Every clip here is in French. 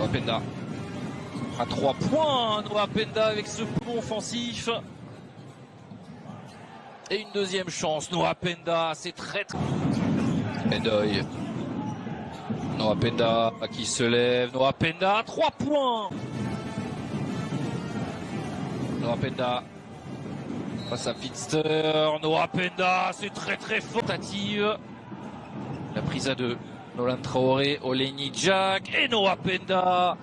Penda. À 3 points, Noah Penda avec ce pont offensif. Et une deuxième chance, Noah Penda, c'est très... Endoy. Noah Penda qui se lève, Noah Penda, 3 points. Noah Penda face à Finster, Noah Penda, c'est très fort. Tentative. La prise à 2, Nolan Traoré, Olenyi Jack et Noah Penda.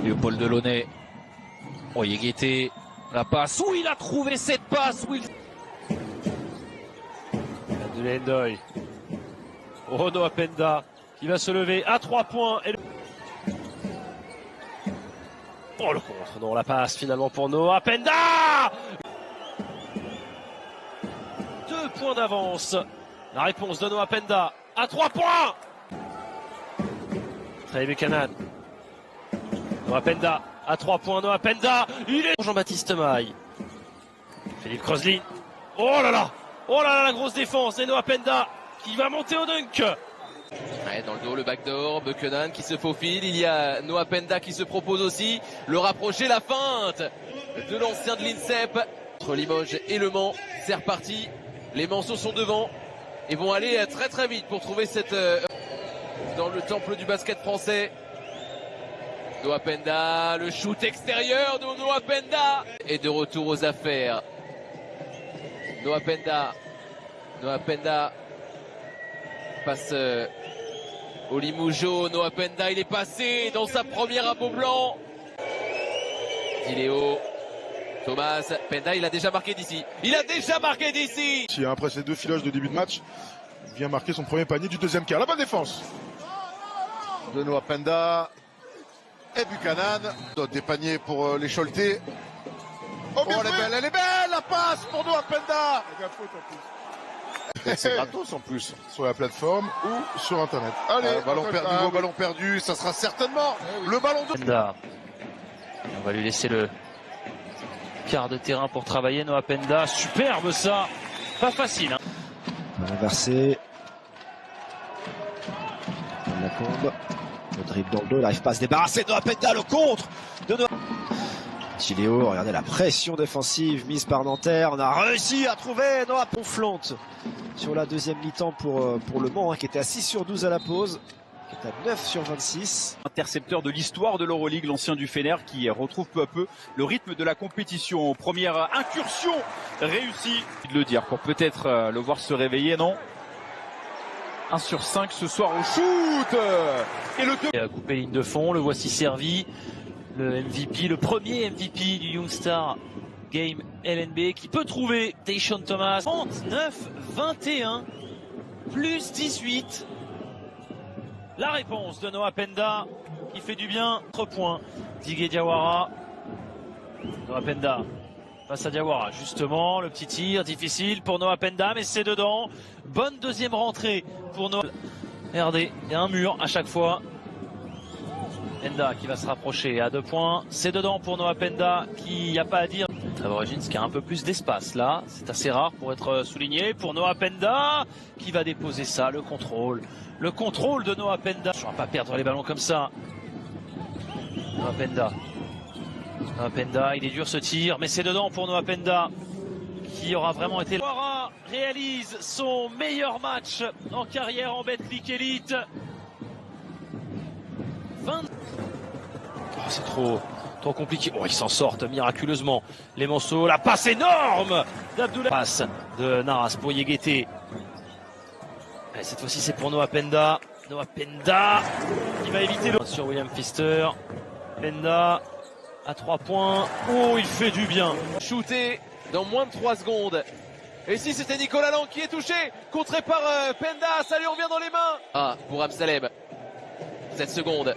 Léopold Delaunay, Oyegete, la passe, où il a trouvé cette passe, où il... De Endoy. Oh, Noah Penda qui va se lever à 3 points. Et oh, le contre, non, la passe finalement pour Noah Penda. 2 points d'avance. La réponse de Noah Penda à 3 points. Trey Buchanan. Noah Penda à 3 points. Noah Penda, il est Jean-Baptiste Maille. Philippe Crossley. Oh là là, la grosse défense. Et Noah Penda qui va monter au dunk. Ouais, dans le dos, le backdoor, Buchanan qui se faufile. Il y a Noah Penda qui se propose aussi. Le rapprocher, la feinte de l'ancien de l'INSEP. Entre Limoges et Le Mans, c'est reparti. Les Manceaux sont devant et vont aller très vite pour trouver cette... dans le temple du basket français. Noah Penda, le shoot extérieur de Noah Penda. Et de retour aux affaires. Noah Penda passe au Limoujo. Noah Penda, il est passé dans sa première à Beau-Blanc. Diléo, Thomas, Penda, il a déjà marqué d'ici. Après ces 2 filages de début de match, il vient marquer son premier panier du deuxième quart. La bonne défense de Noah Penda et Buchanan. Des paniers pour les Choletais. Oh, elle est belle, la passe pour Noah Penda. C'est gratos en plus, sur la plateforme ou sur internet. Allez, nouveau ballon perdu, ça sera certainement le ballon de Penda. On va lui laisser le quart de terrain pour travailler. Noah Penda, superbe ça, pas facile. Renversé. La combe. Le dribble dans le dos, il n'arrive pas à se débarrasser. Noah Penda, le contre de Noah. Chiléo, regardez la pression défensive mise par Nanterre. On a réussi à trouver Noah Ponflante sur la deuxième mi-temps pour Le Mans, qui était à 6 sur 12 à la pause, qui est à 9 sur 26. Intercepteur de l'histoire de l'Euroleague, l'ancien du Fener qui retrouve peu à peu le rythme de la compétition. Première incursion réussie, de le dire, pour peut-être le voir se réveiller, non? 1 sur 5 ce soir au shoot. Et le 2. Il a coupé ligne de fond, le voici servi. Le MVP, le premier MVP du Youngstar Game LNB qui peut trouver Tayshaun Thomas. 39-21 plus 18. La réponse de Noah Penda qui fait du bien. 3 points. Digue Diawara. Noah Penda face à Diawara. Justement, le petit tir difficile pour Noah Penda, mais c'est dedans. Bonne deuxième rentrée pour Noah. RD, il y a un mur à chaque fois. Penda qui va se rapprocher à 2 points. C'est dedans pour Noah Penda qui n'y a pas à dire. Trevor Higgins qui a un peu plus d'espace là. C'est assez rare pour être souligné. Pour Noah Penda qui va déposer ça. Le contrôle. Le contrôle de Noah Penda. Je ne vais pas perdre les ballons comme ça. Noah Penda. Noah Penda, il est dur ce tir. Mais c'est dedans pour Noah Penda qui aura vraiment été... Diawara réalise son meilleur match en carrière en Betclic Elite. 20... Oh, c'est trop compliqué. Oh, ils s'en sortent miraculeusement. Les Manceaux, la passe énorme d'Abdoulaye. Passe de Naras pour Yegete. Cette fois-ci, c'est pour Noah Penda. Noah Penda qui va éviter le... Sur William Pfister. Penda à 3 points. Oh, il fait du bien. Shooté dans moins de 3 secondes. Et si c'était Nicolas Lang qui est touché, contré par Penda, ça lui revient dans les mains. Ah, pour Absalem. 7 secondes.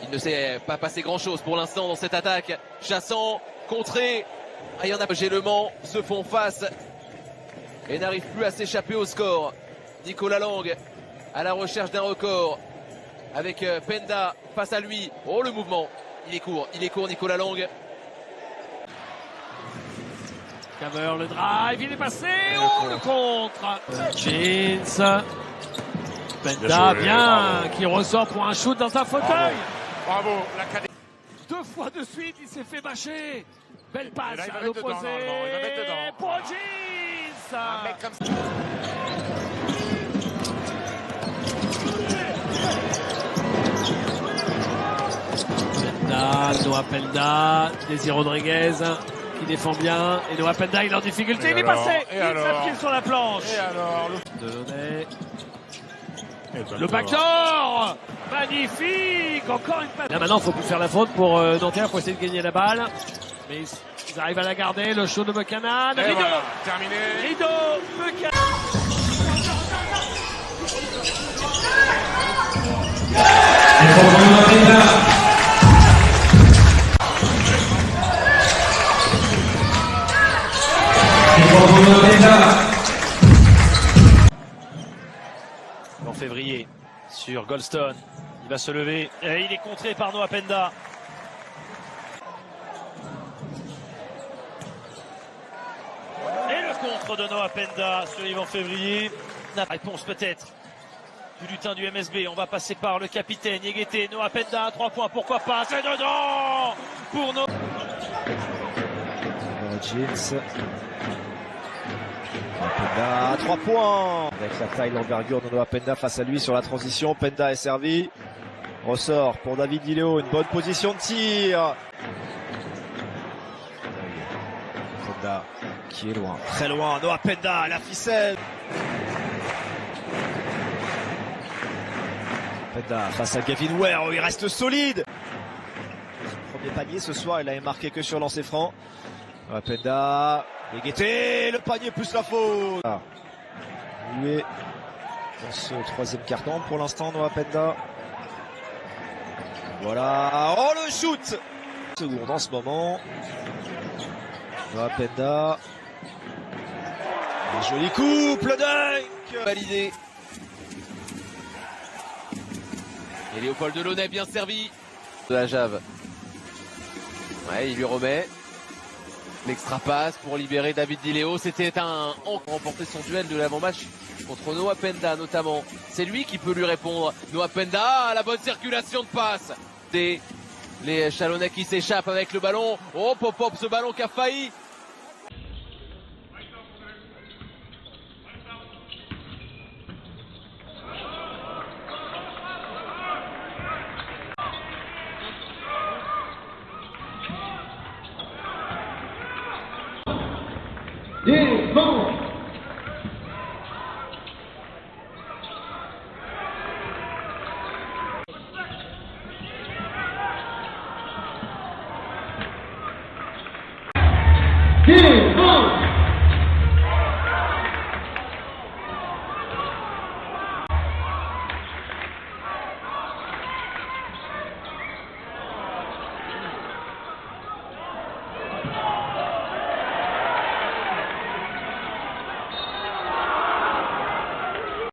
Il ne s'est pas passé grand chose pour l'instant dans cette attaque. Chassant, contré. Ah, il y en a. Le Mans se font face et n'arrive plus à s'échapper au score. Nicolas Lang à la recherche d'un record avec Penda face à lui. Oh, le mouvement. Il est court Nicolas Lang. Caver, le drive, il est passé. Oh, le contre. Jeans. Penda, bien, qui ressort pour un shoot dans sa fauteuil. Bravo. 2 fois de suite, il s'est fait mâcher. Belle passe Là, il va à mettre dedans, l'opposé. normalement. Il va mettre dedans. Pour Jeans. Un mec comme ça. Penda, Noah Penda, Désir Rodriguez qui défend bien. Et Noah Penda, il est en difficulté, il est passé. Il s'appuie sur la planche. Et alors Delaunay. Le backdoor. Magnifique. Encore une passe. Là maintenant, il faut plus faire la faute pour Nanterre. Il faut essayer de gagner la balle. Mais ils arrivent à la garder. Le show de Buchanan. Et Rideau. voilà, terminé. Rideau. Buchanan. En février sur Goldstone, il va se lever et il est contré par Noah Penda. Et le contre de Noah Penda sur Yvan Février. La réponse peut-être du lutin du MSB. On va passer par le capitaine Yegete. Noah Penda, 3 points, pourquoi pas, c'est dedans pour Noah. Jeans. Penda, 3 points. Avec la taille, l'envergure de Noah Penda face à lui sur la transition. Penda est servi. Ressort pour David Diléo. Une bonne position de tir. Penda qui est loin. Très loin. Noah Penda, la ficelle. Penda face à Gavin Ware. Il reste solide. Son premier panier ce soir, il avait marqué que sur lancer franc. Noah Penda. Yegete, le panier plus la faute. Lui est dans ce 3e carton pour l'instant, Noah Penda. Voilà, oh le shoot. Seconde en ce moment. Noah Penda. Un joli couple, le dunk. Validé. Et Léopold Delaunay bien servi. De la Jave. Ouais, il lui remet. L'extra passe pour libérer David Diléo. C'était un remporter son duel de l'avant-match contre Noah Penda notamment. C'est lui qui peut lui répondre. Noah Penda, la bonne circulation de passe. Les Chalonnais qui s'échappent avec le ballon. Oh, pop, ce ballon qui a failli.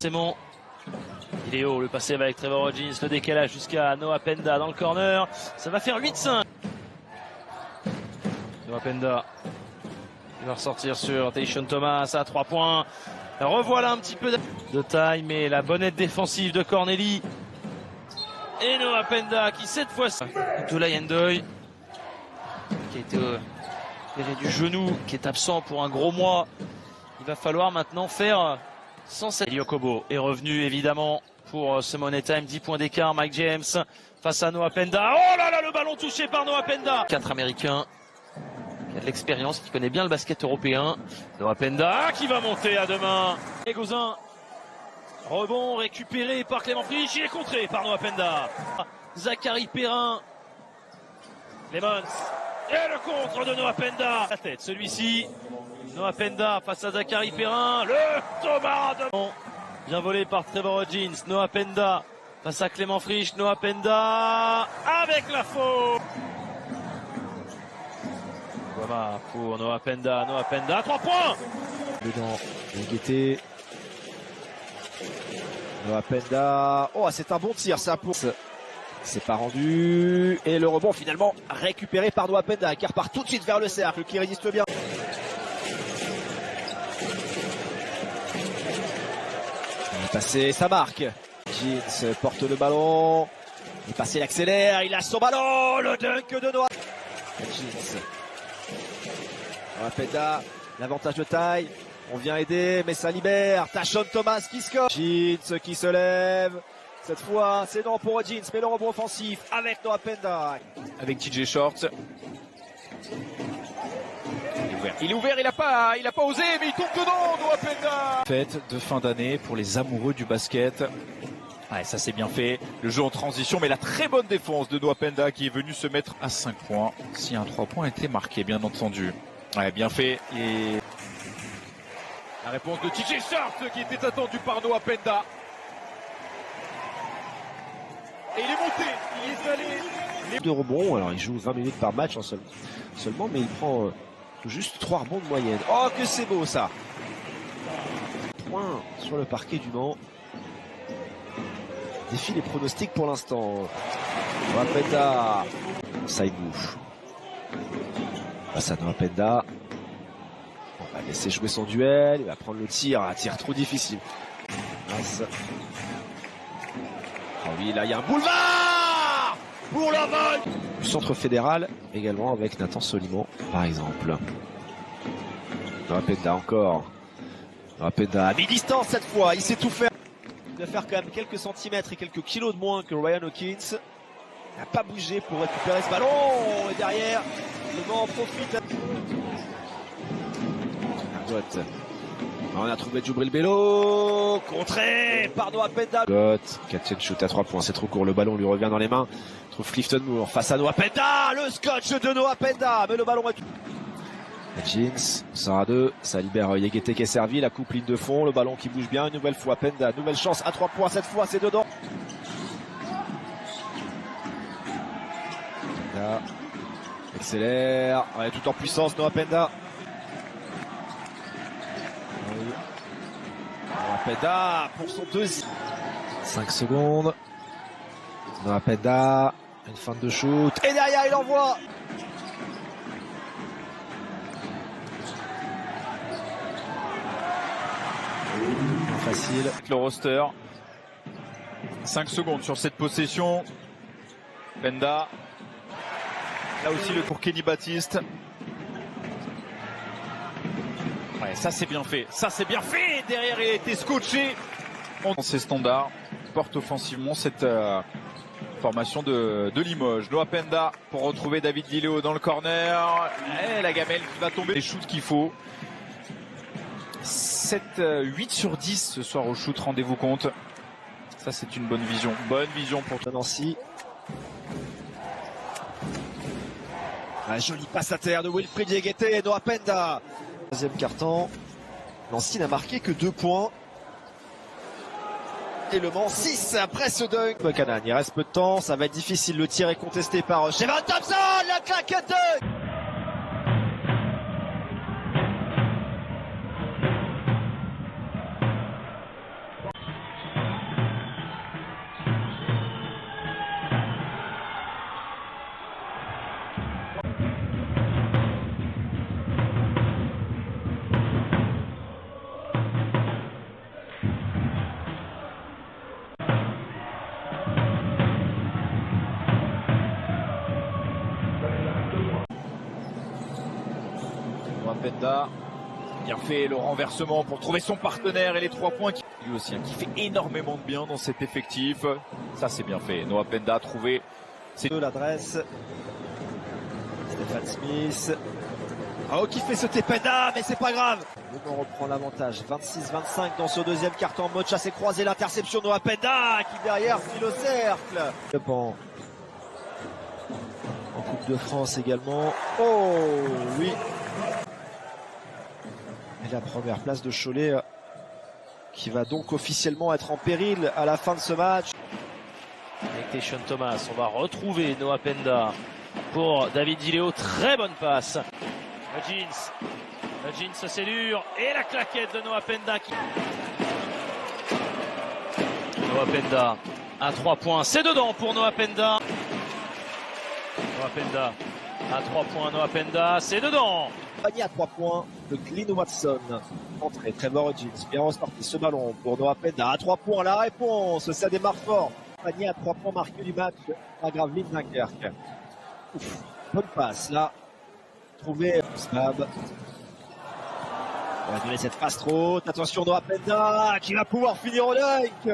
C'est bon. Il est haut, le passé avec Trevor Hodgins, le décalage jusqu'à Noah Penda dans le corner. Ça va faire 8-5. Noah Penda, il va ressortir sur Tayshaun Thomas à 3 points. Revoilà un petit peu de taille, mais la bonnette défensive de Corneli. Et Noah Penda qui cette fois-ci, Abdoulaye Ndoye, qui a été opéré du genou, qui est absent pour un gros mois. Il va falloir maintenant faire sans cette. Yokobo est revenu évidemment pour ce Money Time, 10 points d'écart. Mike James face à Noah Penda. Oh là là, le ballon touché par Noah Penda. 4 Américains qui a de l'expérience, qui connaît bien le basket européen. Noah Penda qui va monter à 2 mains. Et Gauzin, rebond récupéré par Clément Frisch, il est contré par Noah Penda. Zachary Perrin, Lemons, et le contre de Noah Penda. La tête, celui-ci. Noah Penda face à Zachary Perrin. Le Thomas de... Bien volé par Trevor Hodgins. Noah Penda face à Clément Frisch. Noah Penda avec la faute. Voilà pour Noah Penda. Noah Penda, 3 points. Dedans, Yegete. Noah Penda. Oh, c'est un bon tir, ça pour. C'est pas rendu. Et le rebond finalement récupéré par Noah Penda qui repart tout de suite vers le cercle, qui résiste bien. Passé, ça marque. Jeans porte le ballon. Il passe, il accélère, il lâche son ballon. Le dunk de Noah. Jeans. Noah Penda, l'avantage de taille. On vient aider, mais ça libère. Tashon Thomas qui score. Jeans qui se lève. Cette fois, c'est non pour Jeans, mais le rebond offensif avec Noah Penda. Avec TJ Short. Il est ouvert, il a pas osé, mais il tombe dedans, Noah Penda. Fête de fin d'année pour les amoureux du basket. Ouais, ça c'est bien fait. Le jeu en transition, mais la très bonne défense de Noah Penda qui est venu se mettre à 5 points. Si un 3 points était marqué, bien entendu. Ouais, bien fait. Et la réponse de TJ Short qui était attendue par Noah Penda. Et il est monté, il est allé. De rebonds, alors il joue 20 minutes par match seulement, mais il prend juste 3 rebonds de moyenne. Oh que c'est beau ça. Point sur le parquet du Mans. Défie les pronostics pour l'instant. Noah Penda. Side move. Passe à Noah Penda. On va laisser jouer son duel. Il va prendre le tir. Un tir trop difficile. Nice. Oh oui, là il y a un boulevard pour la vol. Du centre fédéral également avec Nathan Soliman par exemple. Noah Penda encore. Noah Penda à mi-distance cette fois. Il sait tout faire. Il va faire quand même quelques centimètres et quelques kilos de moins que Ryan Hawkins. Il n'a pas bougé pour récupérer ce ballon. Et derrière, le Mans en profite. Gott. On a trouvé Djibril Bello. Contré par Noah Penda. Gott. Catch and shoot à 3 points. C'est trop court. Le ballon lui revient dans les mains. Il trouve Clifton Moore face à Noah Penda. Le scotch de Noah Penda. Mais le ballon est... Jeans, ça à 2, ça libère Yegete qui est servi, la coupe ligne de fond, le ballon qui bouge bien, une nouvelle fois Penda, nouvelle chance à 3 points, cette fois c'est dedans. Penda, accélère, ouais, tout en puissance Noah Penda. Noah Penda pour son deuxième. 5 secondes. Noah Penda, une fin de shoot, et derrière il envoie. Facile. Le roster. 5 secondes sur cette possession. Penda. Là aussi le pour Kenny Baptiste. Ouais, ça c'est bien fait. Ça c'est bien fait. Derrière il a été scotché. On ses standards. Porte offensivement cette formation de Limoges. Noah Penda pour retrouver David Diléo dans le corner. Et la gamelle qui va tomber. Les shoots qu'il faut. 8 sur 10 ce soir au shoot, rendez-vous compte. Ça c'est une bonne vision. Bonne vision pour Nancy. Un joli passe à terre de Wilfried Yegete et Noah Penda. Deuxième carton. Nancy n'a marqué que 2 points. Et le Mans 6 après ce dunk. Buchanan, il reste peu de temps, ça va être difficile. Le tir est contesté par Shevan Thompson. La claquette de... Penda, bien fait le renversement pour trouver son partenaire et les 3 points qui lui aussi qui fait énormément de bien dans cet effectif. Ça c'est bien fait. Noah Penda a trouvé l'adresse. Stéphane Smith. Oh qui fait sauter Penda, mais c'est pas grave. Le Mans reprend l'avantage. 26-25 dans ce deuxième carton. Mocha s'est croisé, l'interception Noah Penda qui derrière file au cercle. Le banc. En Coupe de France également. Oh oui. Et la première place de Cholet qui va donc officiellement être en péril à la fin de ce match. Avec Tashon Thomas, on va retrouver Noah Penda pour David Diléo. Très bonne passe. Jeans, c'est dur. Et la claquette de Noah Penda. Noah Penda à 3 points. C'est dedans pour Noah Penda. Noah Penda à 3 points. Noah Penda, c'est dedans. Panier à 3 points. de Glyn Watson. Entrée, Trevor Hodgins, bien ressorti ce ballon pour Noah Penda. À 3 points, la réponse, ça démarre fort. Panier à 3 points marqué du match à Gravelines Dunkerque. Ouf, bonne passe là. Trouvé Smab. On va donner cette passe trop haute. Attention Noah Penda qui va pouvoir finir au dunk.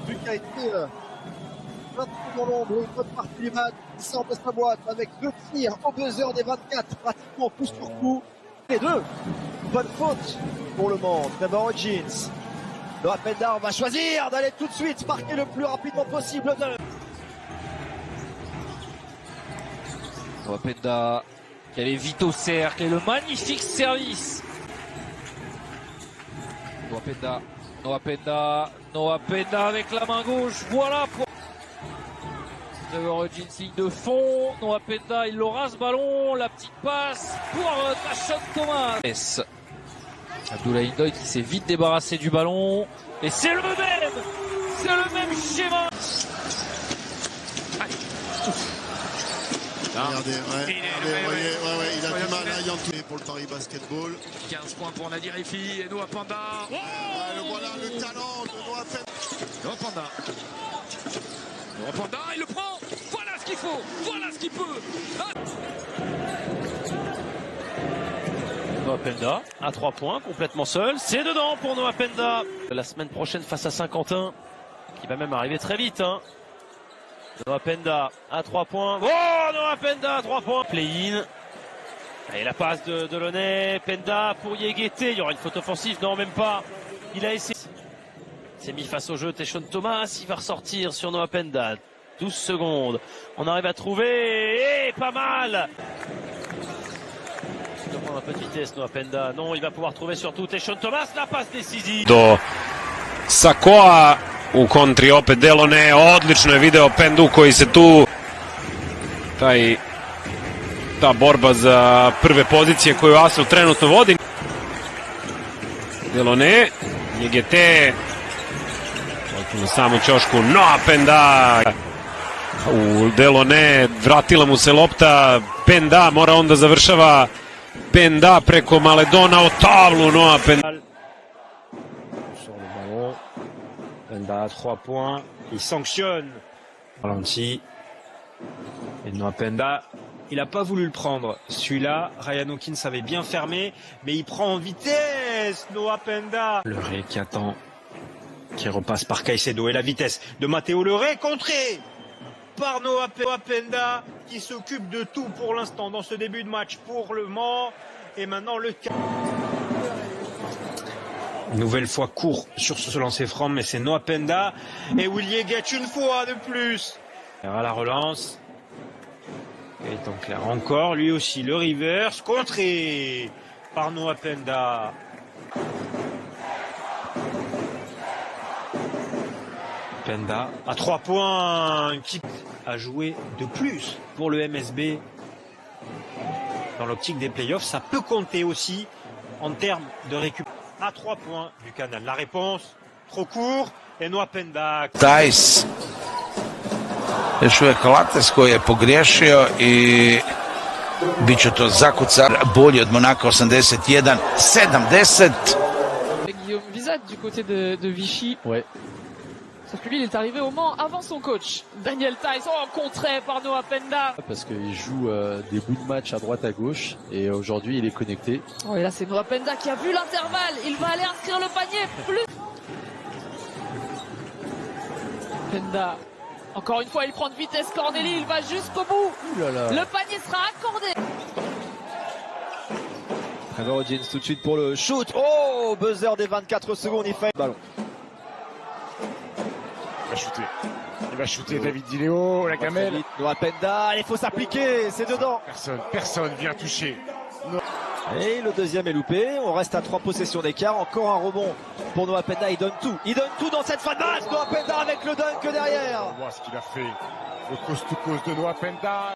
Vu qu'il a été dans l'ombre, une bonne partie du match, il sort de sa boîte avec 2 tirs au buzzer des 24, pratiquement coup sur coup. Les deux, bonne faute pour le monde. Trevor Hodgins. Noah Penda va choisir d'aller tout de suite marquer le plus rapidement possible. Noah Penda qui allait vite au cercle et le magnifique service. Noah Penda avec la main gauche. Voilà pour Trevor Hodgins, ligne de fond. Noah Penda, il l'aura ce ballon. La petite passe pour Tashon Thomas. Abdoulaye Ndoye qui s'est vite débarrassé du ballon. Et c'est le même schéma. Regardez, il a du mal à y entrer pour le Paris Basketball. 15 points pour Nadir Efi et Noah Penda. Voilà le talent de Noah Penda. Noah Penda, il le prend. Voilà ce qu'il faut. Voilà ce qu'il peut. Noah Penda à 3 points, complètement seul. C'est dedans pour Noah Penda. La semaine prochaine face à Saint-Quentin, qui va même arriver très vite. Noah Penda à 3 points. Oh, Noah Penda à 3 points. Play-in. Et la passe de Delaunay. Penda pour Yéguété. Il y aura une faute offensive. Non, même pas. Il a essayé. C'est mis face au jeu. Tashon Thomas. Il va ressortir sur Noah Penda. 12 secondes. On arrive à trouver. Et pas mal. Il doit prendre un peu de vitesse, Noah Penda. Non, il va pouvoir trouver surtout Tashon Thomas. La passe décisive. Do Sakoa u kontri opet Delaunay, odlično je video Pendu koji se tu ta borba za prve pozicije koju ASVEL trenutno vodi. Delaunay, Yéguété na samom ćošku, Noah Penda u Delaunay, vratila mu se lopta, Penda mora onda završava, Penda preko Maledona o tablu, Noah Penda. Penda à 3 points, il sanctionne. Ralenti. Et Noah Penda, il n'a pas voulu le prendre. Celui-là, Ryan Hawkins avait bien fermé, mais il prend en vitesse, Noah Penda. Leray qui attend, qui repasse par Caicedo et la vitesse de Matteo Leray, contré par Noah Penda, qui s'occupe de tout pour l'instant dans ce début de match pour le Mans. Et maintenant le nouvelle fois court sur ce lancer franc, mais c'est Noah Penda et Will Yeguete une fois de plus. À la relance. Gaëtan Clair encore, lui aussi le reverse, contré par Noah Penda. Penda à 3 points, qui a joué de plus pour le MSB. Dans l'optique des playoffs, ça peut compter aussi en termes de récupération. À 3 points du Canal. La réponse, trop court, et Noah Penda. Tajs još uvijek Lates koji je pogriješio i bit će to zakuca bolji od Monaka 81-70. Guillaume Vizat du côté de Vichy. Ouais. Sauf que lui, il est arrivé au Mans avant son coach, Daniel Theis, contré par Noah Penda. Parce qu'il joue des bouts de match à droite à gauche et aujourd'hui il est connecté. Oh, et là c'est Noah Penda qui a vu l'intervalle, il va aller inscrire le panier, plus. Penda, encore une fois il prend de vitesse, Cornélie, il va jusqu'au bout. Le panier sera accordé. Trevor Hodgins tout de suite pour le shoot. Oh, buzzer des 24 secondes, il fait le ballon. Il va shooter David Diléo, la gamelle. Noah Penda, il faut s'appliquer, c'est dedans. Personne vient toucher. Et le deuxième est loupé, on reste à 3 possessions d'écart, encore un rebond pour Noah Penda, il donne tout dans cette fin de match, Noah Penda avec le dunk derrière. On voit ce qu'il a fait, le coast to coast de Noah Penda.